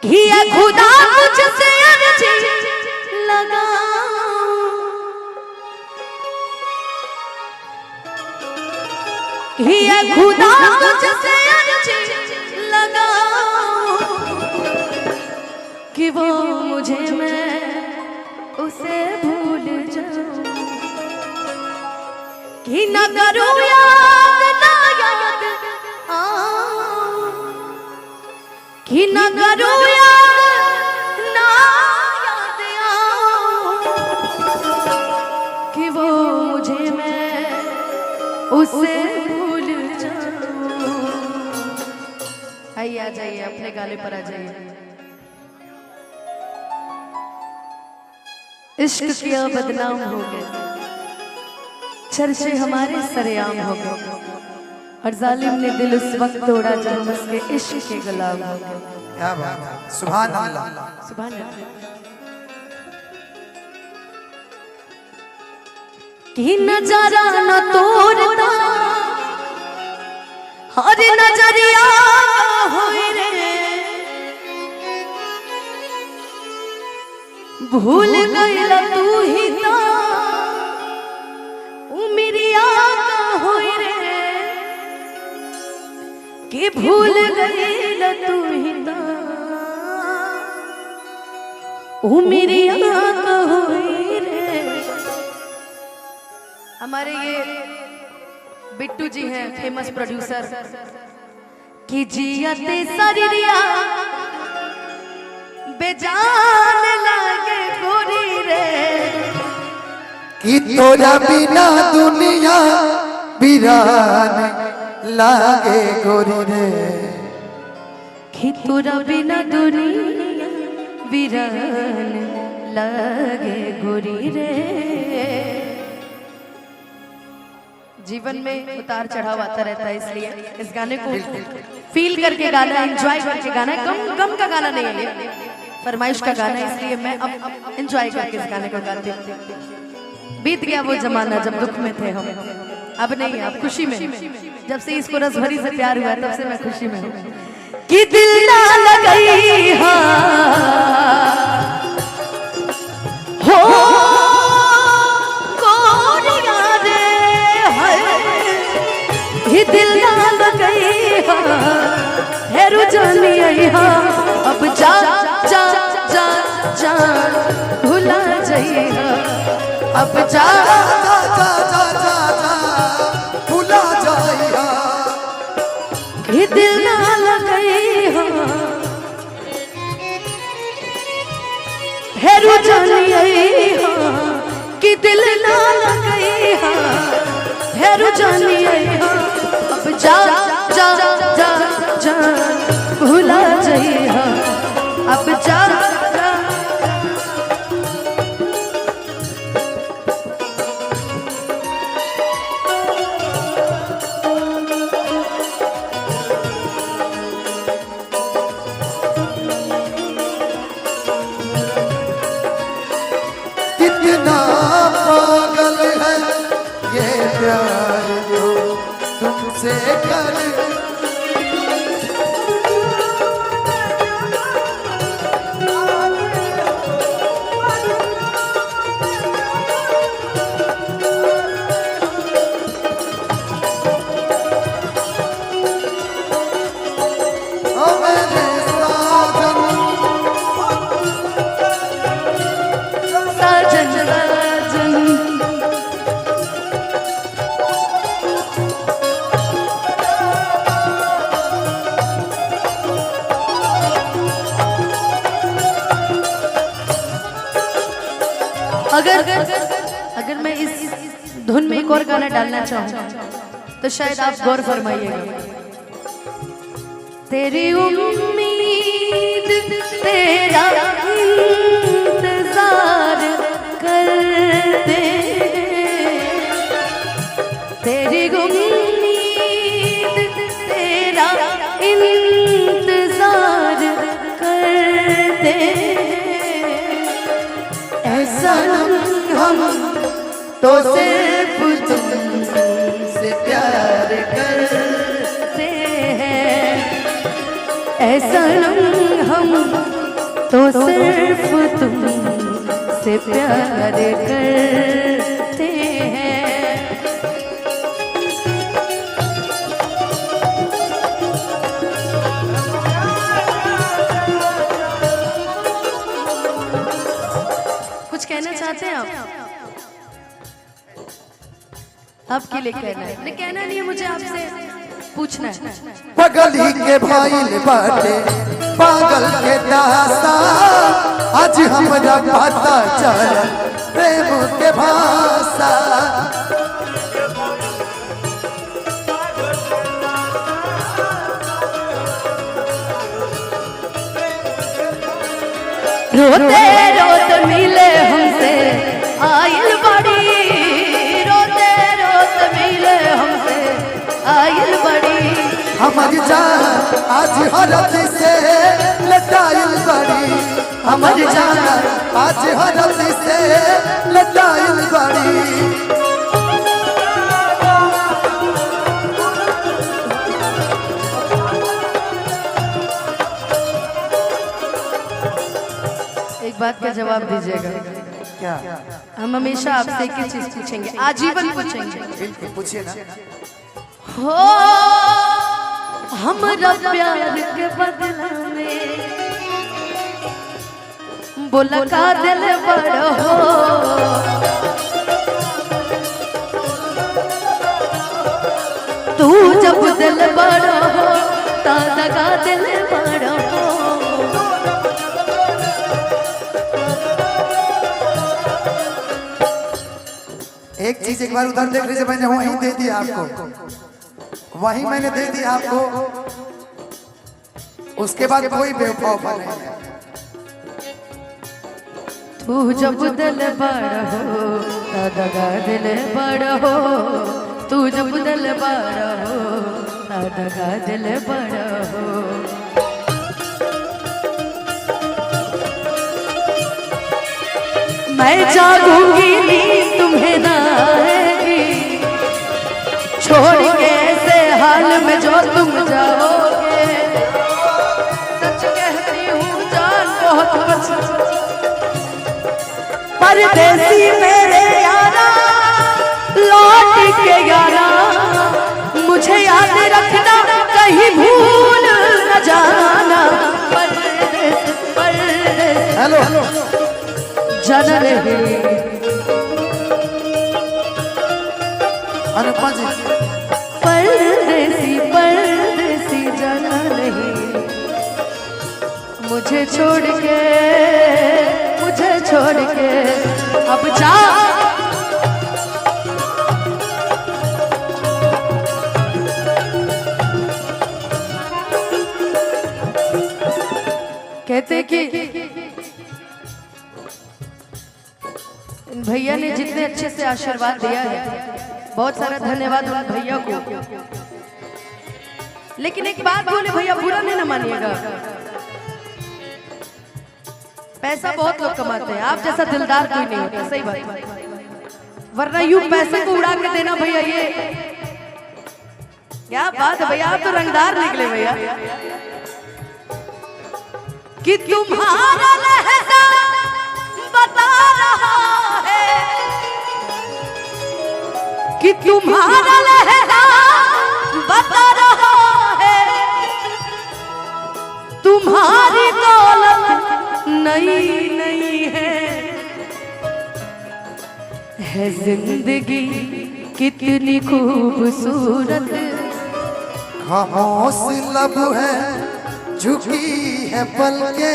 कि ये खुदा मुझसे अर्जी लगा कि ये खुदा मुझसे अर्जी लगा कि वो मुझे मैं उसे भूल जाऊं कि न करूं याद ना याद कि न करूं याद ना याद कि वो मुझे मैं उसे भूल जाऊं। आइए आ जाइए अपने गाने पर आ जाइए। इश्क किया बदनाम हो गए, चर्चे हमारे सरेआम हो गए और जालिम ने दिल उस वक्त तोड़ा जब हम उसके इश्क के गुलाम हो गए। क्या बात है, सुभान अल्लाह सुभान अल्लाह। कि नजारा न तोड़ता हर नजरिया होए रे भूल गईला तू ही ता उमरिया का होए रे कि भूल गईला तू ही ता उमरिया का होए रे। हमारे ये बिट्टू जी हैं फेमस प्रोड्यूसर कि जियते सरिया बेजान लगे गोरी रे कि तोरा बिना दुनिया वीरान लागे गोरी रे कि तोरा बिना दुनिया वीरान लगे गोरी रे। जीवन में उतार चढ़ाव आता रहता है, इसलिए इस गाने को फील करके गाना, एंजॉय करके गाना है। गम का गाना नहीं है, फरमाइश का गाना है, इसलिए मैं अब एंजॉय करके इस गाने को गाती हूँ। बीत गया वो जमाना जब दुख में थे हम, अब नहीं, अब खुशी में। जब से इसको रस भरी से प्यार हुआ तब से मैं खुशी में हूँ। कि दिल ना लगई हो दिल ना लगई है रुझानी आई अब जा जा जा जा भुला जाइए अब जा जा जा जा जा जा भुला जाइया कि दिल ना लगई है रुझानी आई कि दिल ना लगई है रुझानी आई अब जा जा जा जा भुला जाइए अब जा जा। कितना पागल है ये प्यार जो तुमसे कर अगर मैं इस धुन में एक और गाना डालना चाहूँ तो शायद आप गौर फरमाइएगा। तेरी उम्मीद तेरा इंतजार करते तेरी उम्मीद तेरा इंतजार करते ऐसा हम तो सिर्फ तुमसे प्यार करते हैं ऐसा हम तो सिर्फ तुम से प्यार करते हैं। कुछ कहना चाहते हैं आप? आपके लिए कहना है? नहीं कहना नहीं है, मुझे आपसे पूछना है। पगली के भाई बाटे पागल के दासा, आज हमरा पता चल प्रेम के भाषा। रोते रोते मिले हमसे आयल बड़ी, रोते रोते मिले हमसे आयल बड़ी। हमारी जान आज हरत से लटाइल बड़ी, हमारी जान आज हरत से लटाइल बड़ी। एक बात का जवाब दीजिएगा। क्या? हम हमेशा आपसे एक ही चीज पूछेंगे, आजीवन पूछेंगे। बिल्कुल पूछिए ना। हो हमरा प्यार के बदला में बोला का दिल बड़ हो, तू जब दिल बड़ हो ता लगा दिल बड़ हो। एक चीज एक बार उधर देख लीजिए, मैंने वहीं दे दिया आपको, वहीं मैंने दे दिया आपको, उसके बाद कोई बेवफा नहीं है। तू जब दिल बड़ हो ता दगा दिल बड़ हो, तू जब दिल बड़ हो ता दगा दिल बड़ हो। मैं जागूंगी नींद तुम्हें ना आएगी, छोड़ के ऐसे हाल में जो तुम जाओगे। सच कहती हूँ जान बहुत पसंद, परदेसी मेरे यारा लौट के यारा, मुझे याद रखना कहीं भूल न जाना। परदेसी परदेसी हेलो जन रहे अनुपमा जी, परदेसी परदेसी जाना नहीं, मुझे छोड़ के अब जा। कहते कि भैया ने जितने अच्छे से आशीर्वाद दिया है, बहुत सारा धन्यवाद उन भैया को। लेकिन एक बात बोले भैया, बुरा नहीं ना मानिएगा, पैसा बहुत लोग कमाते हैं, आप जैसा दिलदार कोई नहीं होता, सही बात। वरना यूं पैसे को उड़ा के देना भैया, ये क्या बात है भैया, आप तो रंगदार निकले भैया। कि तुम्हारा लहजा बता रहा है, कि तुम्हारा लहजा बता रहा है, तुम्हारी दौलत नई नई है जिंदगी कितनी खूबसूरत। खामोश लब है झुकी है पलके,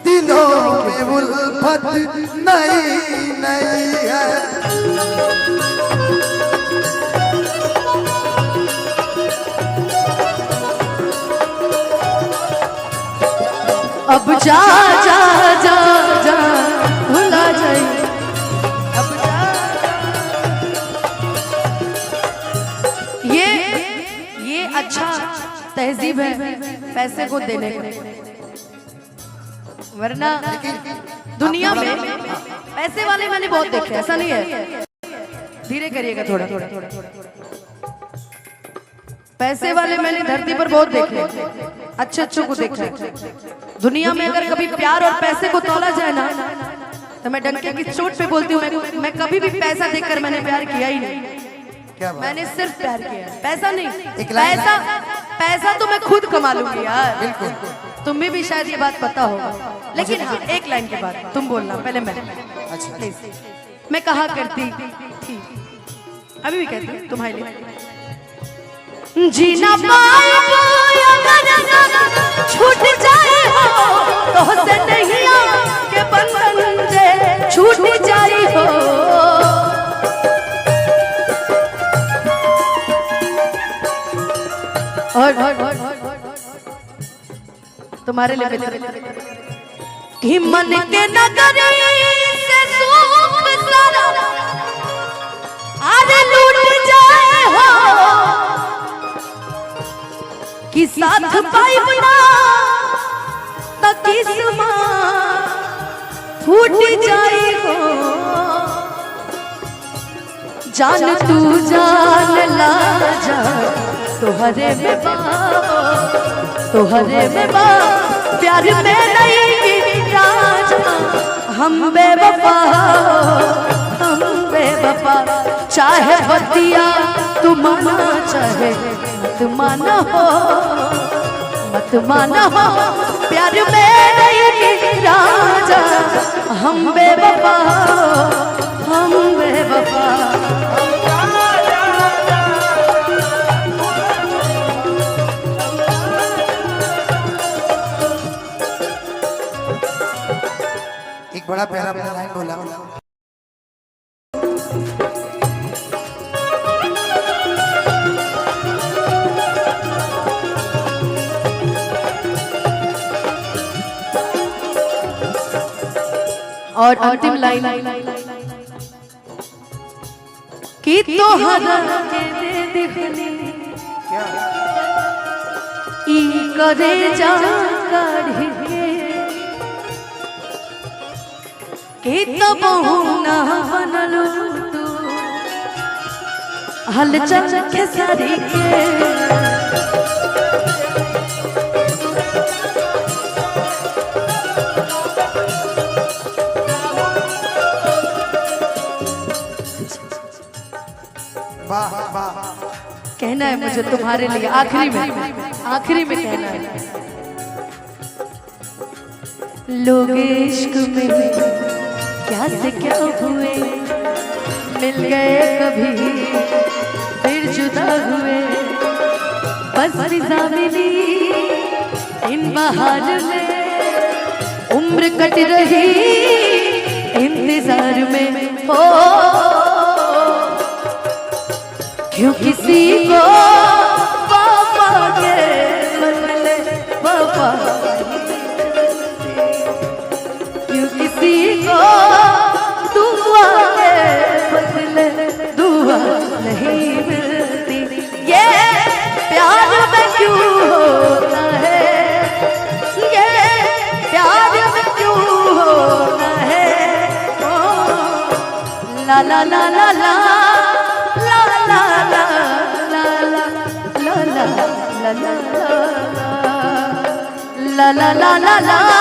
दिलों में उल्फत नई नई है। अब जा जा जा जा भुला जाए, अब जा। ये अच्छा तहजीब है पैसे को देने का, वरना दुनिया में पैसे वाले मैंने बहुत देखे, ऐसा नहीं है। धीरे करिएगा थोड़ा थोड़ा थोड़ा। पैसे वाले मैंने धरती पर बहुत देखे, अच्छे अच्छों को देखा है। दुनिया में अगर कभी प्यार और पैसे को तोला जाए ना, तो मैं डंके की चोट पे बोलती हूँ, मैं कभी भी पैसा देखकर मैंने प्यार किया ही नहीं। क्या बात? मैंने सिर्फ प्यार किया, पैसा नहीं। एक लाइन पैसा तो मैं खुद कमा लूंगी यार, बिल्कुल। तुम्हें भी शायद ये बात पता होगा, लेकिन हाँ एक लाइन के बाद तुम बोलना, पहले मैं। अच्छा प्लीज। मैं कहा करती थी, अभी भी कहती हूँ तुम्हारे लिए, जीना पाए छूट जाए हो तो से नहीं के बंधन जे छूट जाए हो। और तुम्हारे लिए कि मन के नगरी से सुख सारा आज लूट जाए हो, कि साथ पाई बना तो किस्मत फूट जाए हो। जान तू जान ला जा तोहरे में तोहरे में प्यार में नहीं राजा, हम बेवफा चाहे बतिया तू माना चाहे मत माना हो, मत माना हो, प्यार में नहीं राजा, हम बेवफा हम बेवफा। एक बड़ा प्यारा अपना लाइन बोला, और अंतिम लाइन कि तोहरा के दे दिखली ई करे जा काढ़ी के तो बहु ना बनलू तू हल चल के सारी के। वाह वाह। कहना है मुझे तुम्हारे लिए आखिरी में कहना है, लोग इश्क में क्या से क्या हुए, मिल गए कभी फिर जुदा हुए, बस फिजा मिली इन बहार में, उम्र कट रही इंतजार में हो, क्यों किसी को पापा के बदले पापा, क्यों किसी को दुआ के बदले दुआ नहीं मिलती, ये प्यार में क्यों होता है, ये प्यार में क्यों होता है, ओ ला ला ला ला ला la la la la la la la la la la la la la la la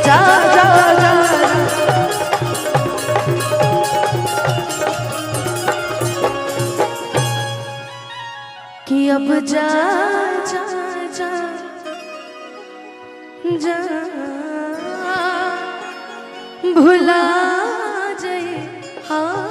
जा जा जा कि अब जा जा जा जा भुला जाए हाँ।